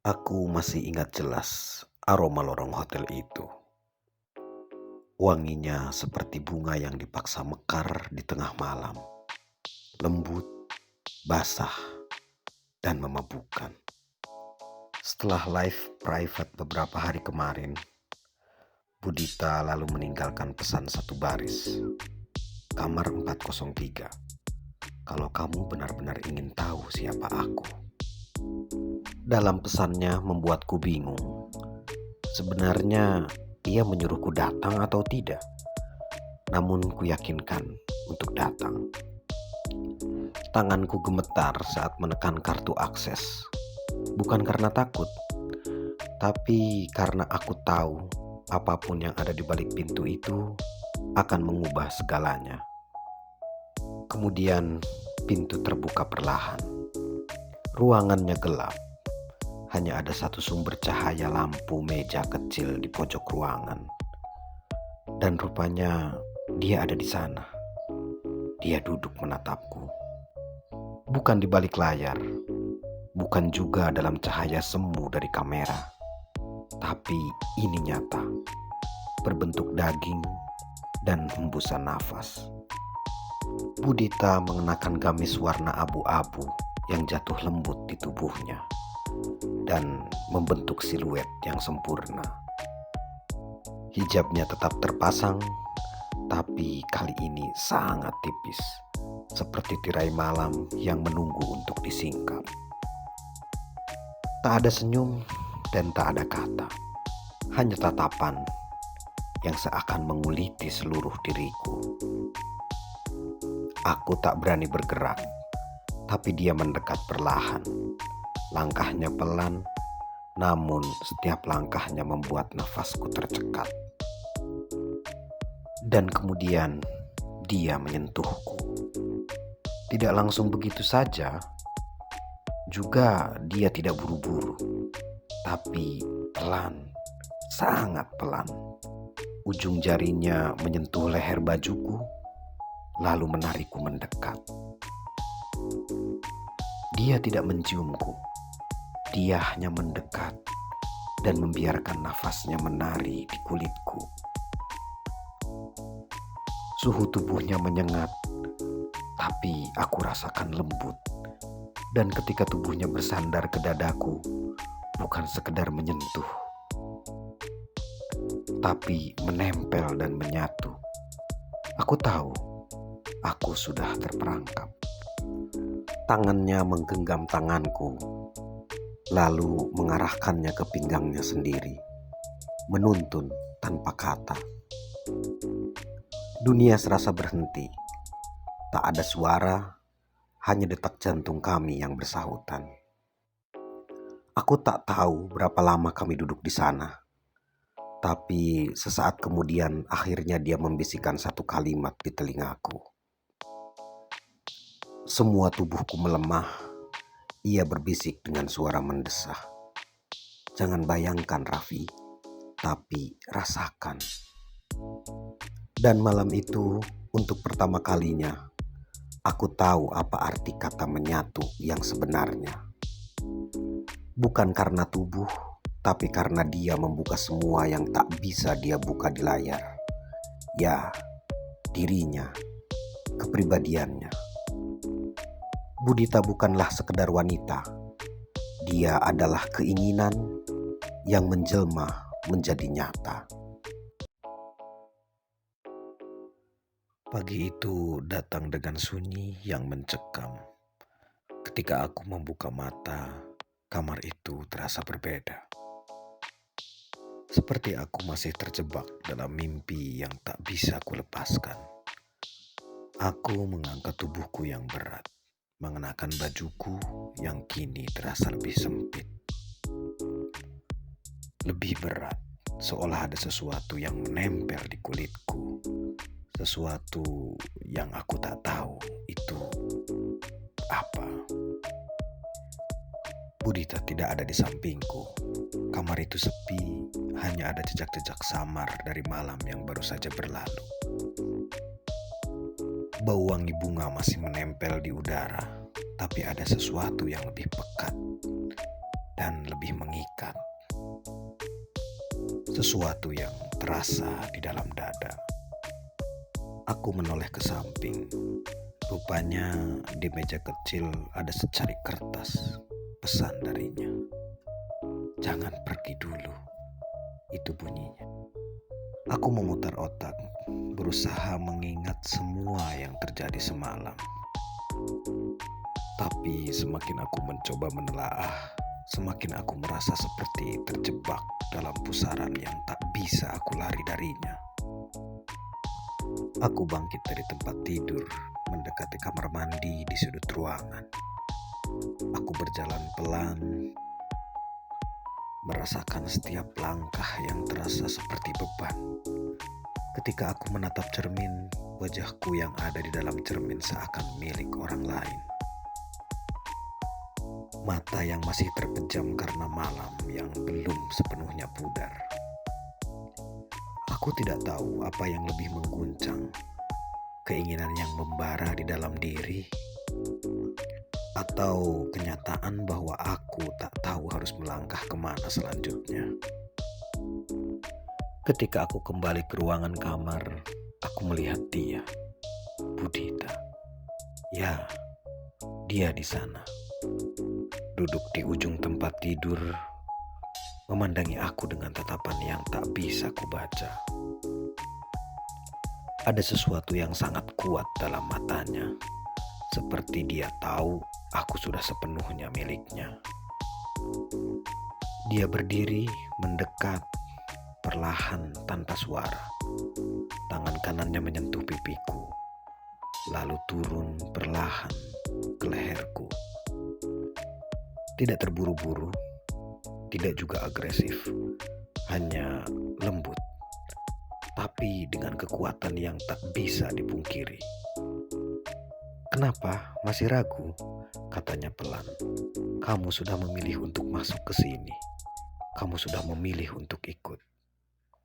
Aku masih ingat jelas aroma lorong hotel itu. Wanginya seperti bunga yang dipaksa mekar di tengah malam. Lembut, basah, dan memabukkan. Setelah live private beberapa hari kemarin, Budita lalu meninggalkan pesan satu baris. Kamar 403. Kalau kamu benar-benar ingin tahu siapa aku. Dalam pesannya membuatku bingung. Sebenarnya ia menyuruhku datang atau tidak. Namun kuyakinkan untuk datang. Tanganku gemetar saat menekan kartu akses. Bukan karena takut, tapi karena aku tahu apapun yang ada di balik pintu itu akan mengubah segalanya. Kemudian pintu terbuka perlahan. Ruangannya gelap. Hanya ada satu sumber cahaya lampu meja kecil di pojok ruangan. Dan rupanya dia ada di sana. Dia duduk menatapku. Bukan di balik layar. Bukan juga dalam cahaya semu dari kamera. Tapi ini nyata. Berbentuk daging dan hembusan nafas. Budita mengenakan gamis warna abu-abu yang jatuh lembut di tubuhnya dan membentuk siluet yang sempurna. Hijabnya tetap terpasang, tapi kali ini sangat tipis, seperti tirai malam yang menunggu untuk disingkap. Tak ada senyum dan tak ada kata, hanya tatapan yang seakan menguliti seluruh diriku. Aku tak berani bergerak, tapi dia mendekat perlahan. Langkahnya pelan, namun setiap langkahnya membuat nafasku tercekat. Dan kemudian dia menyentuhku. Tidak langsung begitu saja, juga dia tidak buru-buru, tapi pelan, sangat pelan. Ujung jarinya menyentuh leher bajuku, lalu menarikku mendekat. Dia tidak menciumku. Dia hanya mendekat dan membiarkan nafasnya menari di kulitku. Suhu tubuhnya menyengat, tapi aku rasakan lembut. Dan ketika tubuhnya bersandar ke dadaku, bukan sekedar menyentuh, tapi menempel dan menyatu. Aku tahu, aku sudah terperangkap. Tangannya menggenggam tanganku, lalu mengarahkannya ke pinggangnya sendiri, menuntun tanpa kata. Dunia serasa berhenti. Tak ada suara, hanya detak jantung kami yang bersahutan. Aku tak tahu berapa lama kami duduk di sana. Tapi sesaat kemudian akhirnya dia membisikkan satu kalimat di telingaku. Semua tubuhku melemah. Ia berbisik dengan suara mendesah. Jangan bayangkan, Raffi, tapi rasakan. Dan malam itu, untuk pertama kalinya, aku tahu apa arti kata menyatu yang sebenarnya. Bukan karena tubuh, tapi karena dia membuka semua yang tak bisa dia buka di layar. Ya, dirinya, kepribadiannya. Budita bukanlah sekedar wanita. Dia adalah keinginan yang menjelma menjadi nyata. Pagi itu datang dengan sunyi yang mencekam. Ketika aku membuka mata, kamar itu terasa berbeda. Seperti aku masih terjebak dalam mimpi yang tak bisa kulepaskan. Aku mengangkat tubuhku yang berat, mengenakan bajuku yang kini terasa lebih sempit. Lebih berat, seolah ada sesuatu yang menempel di kulitku. Sesuatu yang aku tak tahu itu apa. Budita tidak ada di sampingku. Kamar itu sepi, hanya ada jejak-jejak samar dari malam yang baru saja berlalu. Bau wangi bunga masih menempel di udara, tapi ada sesuatu yang lebih pekat. dan lebih mengikat. Sesuatu yang terasa di dalam dada. Aku menoleh ke samping. Rupanya di meja kecil ada secari kertas. Pesan darinya. "Jangan pergi dulu." Itu bunyinya. Aku memutar otak, berusaha mengingat semua yang terjadi semalam. Tapi semakin aku mencoba menelaah, semakin aku merasa seperti terjebak dalam pusaran yang tak bisa aku lari darinya. Aku bangkit dari tempat tidur, mendekati kamar mandi di sudut ruangan. Aku berjalan pelan, merasakan setiap langkah yang terasa seperti beban. Ketika aku menatap cermin, wajahku yang ada di dalam cermin seakan milik orang lain. Mata yang masih terpejam karena malam yang belum sepenuhnya pudar. Aku tidak tahu apa yang lebih mengguncang, keinginan yang membara di dalam diri, atau kenyataan bahwa aku tak tahu harus melangkah kemana selanjutnya. Ketika aku kembali ke ruangan kamar, aku melihat dia, Budita. Ya, dia di sana, duduk di ujung tempat tidur, memandangi aku dengan tatapan yang tak bisa kubaca. Ada sesuatu yang sangat kuat dalam matanya, seperti dia tahu aku sudah sepenuhnya miliknya. Dia berdiri, mendekat, perlahan tanpa suara. Tangan kanannya menyentuh pipiku, lalu turun perlahan ke leherku. Tidak terburu-buru, tidak juga agresif, hanya lembut, tapi dengan kekuatan yang tak bisa dipungkiri. "Kenapa masih ragu?" katanya pelan. "Kamu sudah memilih untuk masuk ke sini. Kamu sudah memilih untuk ikut,"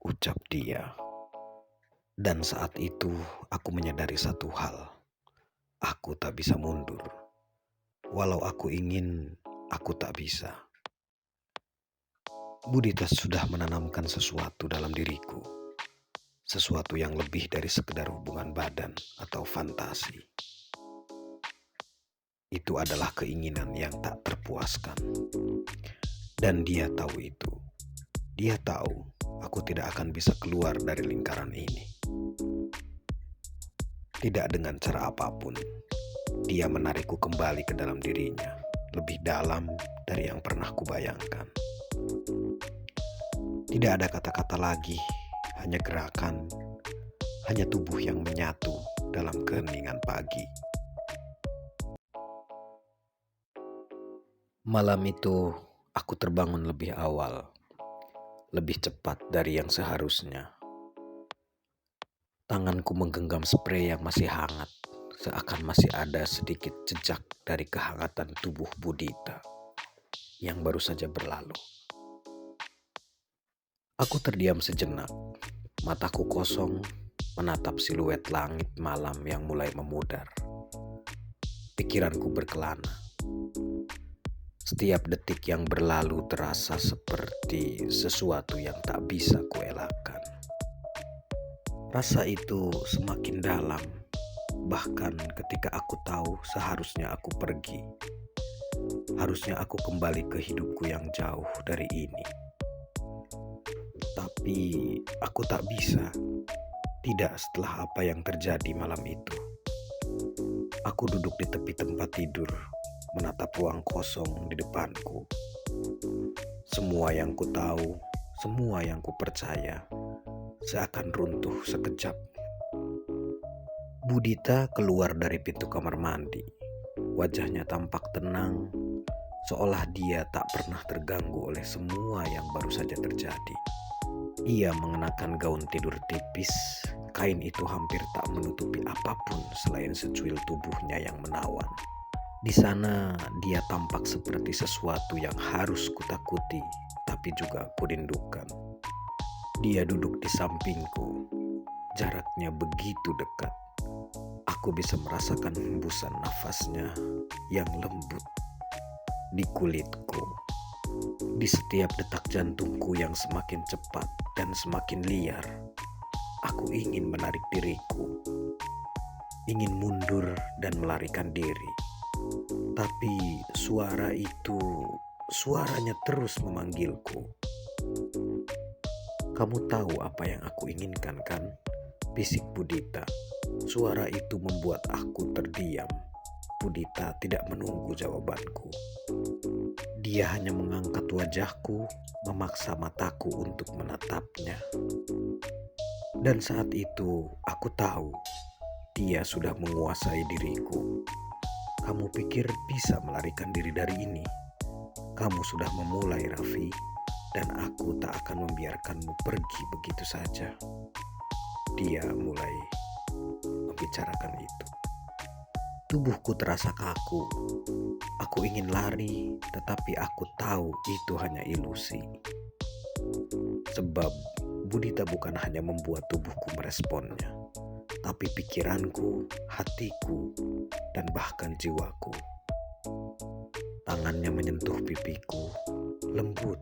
ucap dia. Dan saat itu aku menyadari satu hal. Aku tak bisa mundur. Walau aku ingin, aku tak bisa. Budita sudah menanamkan sesuatu dalam diriku. Sesuatu yang lebih dari sekedar hubungan badan atau fantasi. Itu adalah keinginan yang tak terpuaskan. Dan dia tahu itu. Dia tahu aku tidak akan bisa keluar dari lingkaran ini. Tidak dengan cara apapun. Dia menarikku kembali ke dalam dirinya. Lebih dalam dari yang pernah kubayangkan. Tidak ada kata-kata lagi. Hanya gerakan. Hanya tubuh yang menyatu dalam keheningan pagi. Malam itu aku terbangun lebih awal, lebih cepat dari yang seharusnya. Tanganku menggenggam sprei yang masih hangat, seakan masih ada sedikit jejak dari kehangatan tubuh Budita yang baru saja berlalu. Aku terdiam sejenak, mataku kosong menatap siluet langit malam yang mulai memudar. Pikiranku berkelana. Setiap detik yang berlalu terasa seperti sesuatu yang tak bisa kuelakkan. Rasa itu semakin dalam, bahkan ketika aku tahu seharusnya aku pergi. Harusnya aku kembali ke hidupku yang jauh dari ini. Tapi aku tak bisa. Tidak setelah apa yang terjadi malam itu. Aku duduk di tepi tempat tidur, menatap ruang kosong di depanku. Semua yang ku tahu, semua yang ku percaya, seakan runtuh sekejap. Budita keluar dari pintu kamar mandi. Wajahnya tampak tenang, seolah dia tak pernah terganggu oleh semua yang baru saja terjadi. Ia mengenakan gaun tidur tipis. Kain itu hampir tak menutupi apapun selain secuil tubuhnya yang menawan. Di sana dia tampak seperti sesuatu yang harus kutakuti, tapi juga kurindukan. Dia duduk di sampingku, jaraknya begitu dekat. Aku bisa merasakan hembusan nafasnya yang lembut di kulitku. Di setiap detak jantungku yang semakin cepat dan semakin liar, aku ingin menarik diriku, ingin mundur dan melarikan diri. Tapi suaranya terus memanggilku. Kamu tahu apa yang aku inginkan kan? Bisik Budita. Suara itu membuat aku terdiam. Budita tidak menunggu jawabanku. Dia hanya mengangkat wajahku, memaksa mataku untuk menatapnya. Dan saat itu aku tahu dia sudah menguasai diriku. Kamu pikir bisa melarikan diri dari ini? Kamu sudah memulai, Raffi, dan aku tak akan membiarkanmu pergi begitu saja. Dia mulai membicarakan itu. Tubuhku terasa kaku. Aku ingin lari, tetapi aku tahu itu hanya ilusi. Sebab Budita bukan hanya membuat tubuhku meresponnya, tapi pikiranku, hatiku, dan bahkan jiwaku. Tangannya menyentuh pipiku, lembut,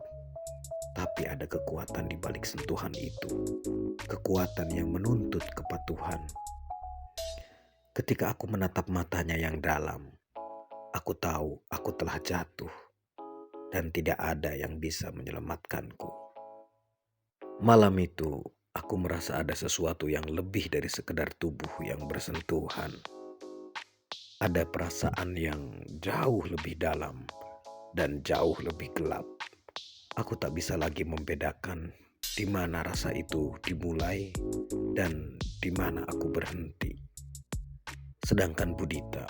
tapi ada kekuatan di balik sentuhan itu. Kekuatan yang menuntut kepatuhan. Ketika aku menatap matanya yang dalam, aku tahu aku telah jatuh dan tidak ada yang bisa menyelamatkanku. Malam itu, aku merasa ada sesuatu yang lebih dari sekedar tubuh yang bersentuhan. Ada perasaan yang jauh lebih dalam dan jauh lebih gelap. Aku tak bisa lagi membedakan di mana rasa itu dimulai dan di mana aku berhenti. Sedangkan Budita,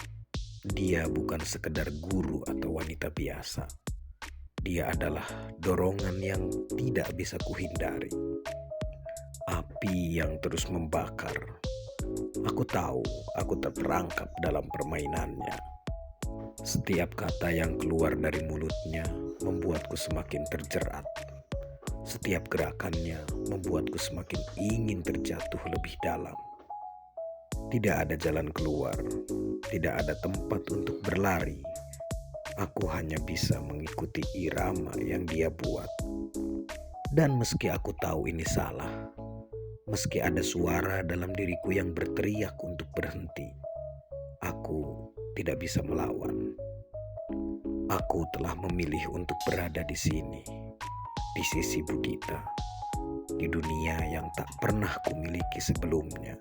dia bukan sekedar guru atau wanita biasa. Dia adalah dorongan yang tidak bisa kuhindari. Api yang terus membakar. Aku tahu aku terperangkap dalam permainannya. Setiap kata yang keluar dari mulutnya membuatku semakin terjerat. Setiap gerakannya membuatku semakin ingin terjatuh lebih dalam. Tidak ada jalan keluar, tidak ada tempat untuk berlari. Aku hanya bisa mengikuti irama yang dia buat. Dan meski aku tahu ini salah, meski ada suara dalam diriku yang berteriak untuk berhenti, aku tidak bisa melawan. Aku telah memilih untuk berada di sini, di sisi Budita, di dunia yang tak pernah kumiliki sebelumnya.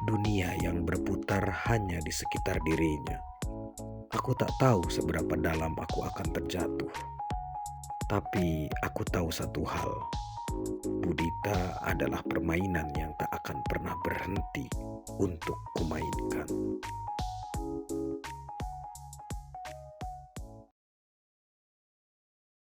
Dunia yang berputar hanya di sekitar dirinya. Aku tak tahu seberapa dalam aku akan terjatuh. Tapi aku tahu satu hal. Budita adalah permainan yang tak akan pernah berhenti untuk